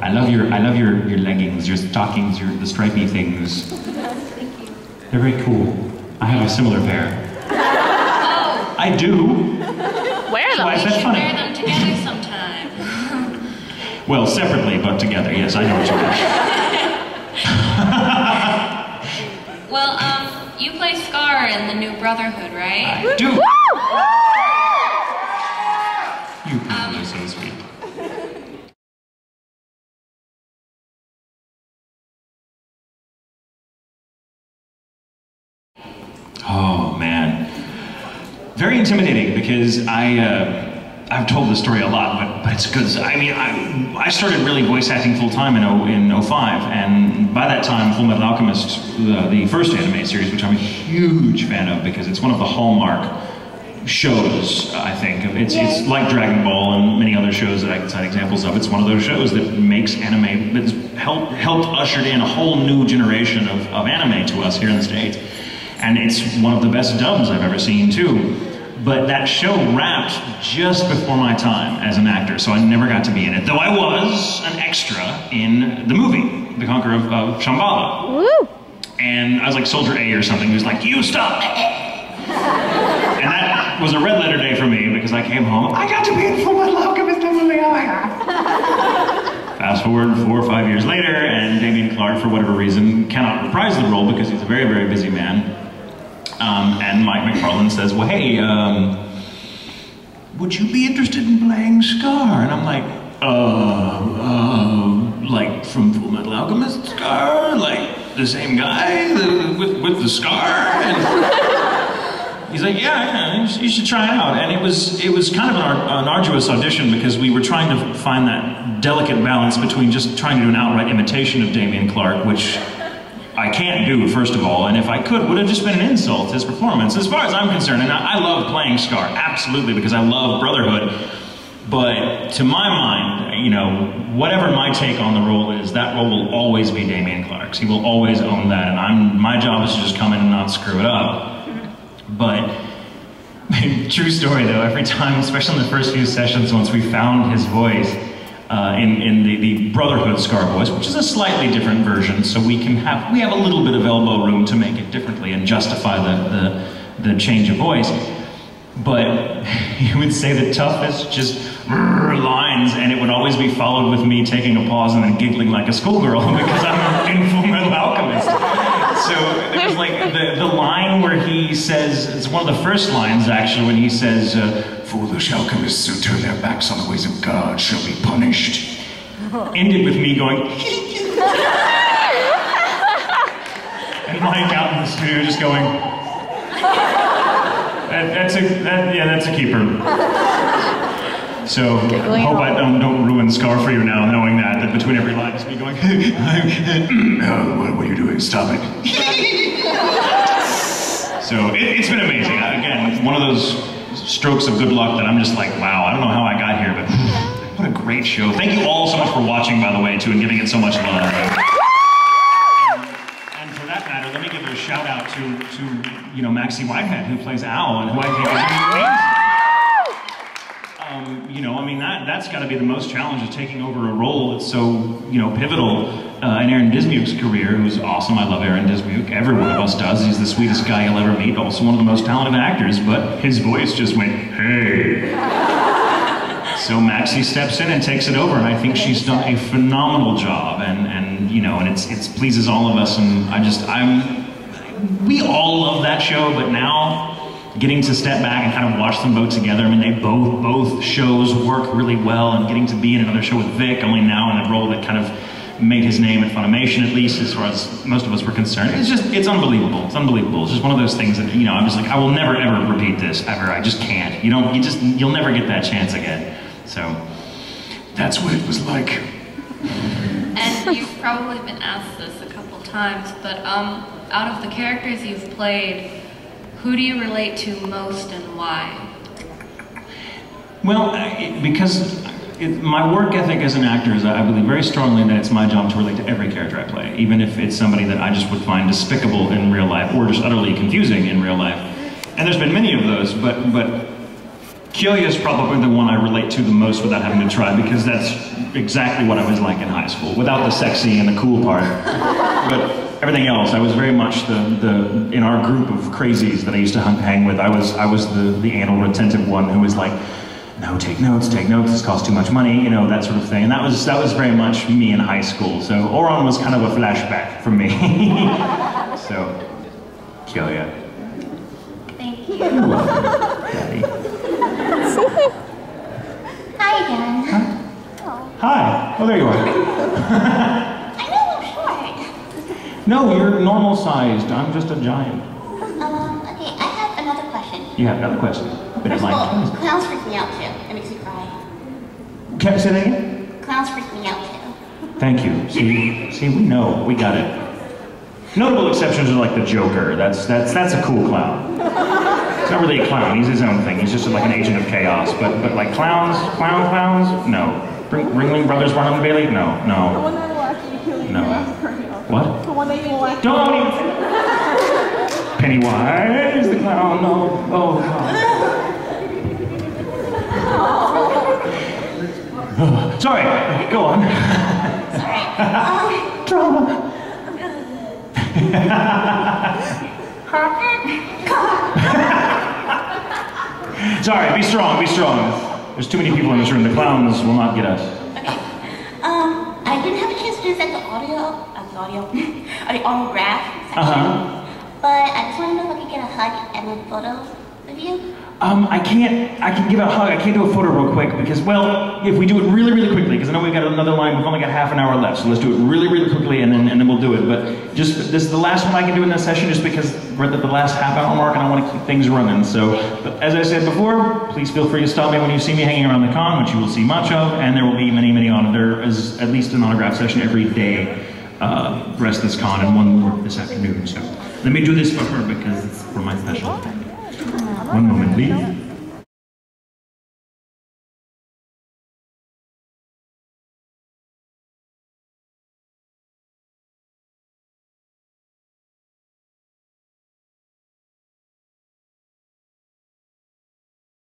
I love your leggings, your stockings, the stripy things. Thank you. They're very cool. I have a similar pair. Oh. I do. Wear them. Why is We that should funny? wear them together sometime. Well, separately, but together. Yes, I know what you mean. Well, you play Scar in the new Brotherhood, right? I do. You people are so sweet. Oh man, very intimidating because I've told this story a lot, but it's because I mean I started really voice acting full time in 05, and by that time Full Metal Alchemist, the first anime series, which I'm a huge fan of because it's one of the hallmark shows, I think. It's like Dragon Ball and many other shows that I can cite examples of. It's one of those shows that makes anime, that's helped usher in a whole new generation of anime to us here in the States. And it's one of the best dubs I've ever seen too. But that show wrapped just before my time as an actor, so I never got to be in it. Though I was an extra in the movie, The Conqueror of Shambhala. Woo! And I was like Soldier A or something, who's like, you stop! And that was a red letter day for me because I came home, I got to be in Full Metal Alchemist, the movie, oh my god. Fast forward 4 or 5 years later, and Damien Clark, for whatever reason, cannot reprise the role because he's a very, very busy man. And Mike McFarlane says, well, hey, would you be interested in playing Scar? And I'm like from Full Metal Alchemist, Scar? Like the same guy with the scar? And he's like, yeah, you should try it out. And it was kind of an arduous audition because we were trying to find that delicate balance between just trying to do an outright imitation of Damien Clark, which I can't do, first of all, and if I could, would have just been an insult to his performance. As far as I'm concerned, and I love playing Scar, absolutely, because I love Brotherhood, but to my mind, you know, whatever my take on the role is, that role will always be Damien Clark's. He will always own that, and my job is to just come in and not screw it up. But, true story though, every time, especially in the first few sessions, once we found his voice, in the Brotherhood Scar voice, which is a slightly different version, so we have a little bit of elbow room to make it differently and justify the change of voice. But he would say the toughest just lines, and it would always be followed with me taking a pause and then giggling like a schoolgirl because I'm in Full Metal Alchemist. So it was like the line where he says, it's one of the first lines actually, when he says, foolish alchemists who turn their backs on the ways of God shall be punished. Ended with me going, and Mike out in the studio just going, that's a keeper. So I hope I don't ruin Scar for you now, knowing that between every line it's me going, what are you doing? Stop it. So it's been amazing. Again, one of those strokes of good luck that I'm just like, wow, I don't know how I got here, but what a great show. Thank you all so much for watching, by the way, too, and giving it so much love. And for that matter, let me give a shout out to you know, Maxie Whitehead, who plays Al, and who I think is amazing. You know, I mean, that's got to be the most challenge of taking over a role that's so, you know, pivotal in Aaron Dismuke's career, who's awesome. I love Aaron Dismuke. Every one of us does. He's the sweetest guy you'll ever meet. Also one of the most talented actors, but his voice just went, hey. So Maxie steps in and takes it over, and I think she's done a phenomenal job. And you know, and it pleases all of us. And we all love that show, but now, getting to step back and kind of watch them both together. I mean, they both shows work really well, and getting to be in another show with Vic, only now in a role that kind of made his name in Funimation, at least as far as most of us were concerned. It's unbelievable. It's unbelievable. It's just one of those things that, you know, I'm just like, I will never ever repeat this ever. I just can't. You'll never get that chance again. So that's what it was like. And you've probably been asked this a couple times, but out of the characters you've played, who do you relate to most and why? Well, because my work ethic as an actor is, I believe very strongly that it's my job to relate to every character I play, even if it's somebody that I just would find despicable in real life or just utterly confusing in real life. And there's been many of those, but Kyoya is probably the one I relate to the most without having to try, because that's exactly what I was like in high school, without the sexy and the cool part. But everything else, I was very much in our group of crazies that I used to hang with, I was the anal retentive one who was like, no, take notes, this costs too much money, you know, that sort of thing. And that was very much me in high school. So Oron was kind of a flashback for me. So, kill ya. Thank you. You're welcome, Daddy. Hi again. Huh? Oh. Hi. Oh, there you are. I know I'm short. No, you're normal sized. I'm just a giant. Okay, I have another question. You have another question? But First of all, clowns freak me out too. It makes me cry. Can I say that again? Clowns freak me out too. Thank you. See, we know. We got it. Notable exceptions are like the Joker. That's a cool clown. He's not really a clown. He's his own thing. He's just like an agent of chaos. But like clowns, no. Ringling Brothers, Barnum and Bailey, no. The one that will actually kill you. No. What? The one that you will actually. Don't even. Pennywise, the clown. No. Oh God. Sorry. Go on. Sorry. Drama. Sorry, be strong, be strong. There's too many people in this room. The clowns will not get us. Okay. I didn't have a chance to do this at the autograph section. But I just want to know if I could get a hug and a photo of you. I can give a hug. I can't do a photo real quick because, well, if we do it really, really quickly, because I know we've got another line, we've only got half an hour left, so let's do it really, really quickly and then we'll do it. But just, this is the last one I can do in this session just because we're at the last half hour mark and I want to keep things running. So, but as I said before, please feel free to stop me when you see me hanging around the con, which you will see much of, and there will be many, many there is at least an autograph session every day, rest of this con and one more this afternoon. So let me do this for her because it's for my special. One moment, please.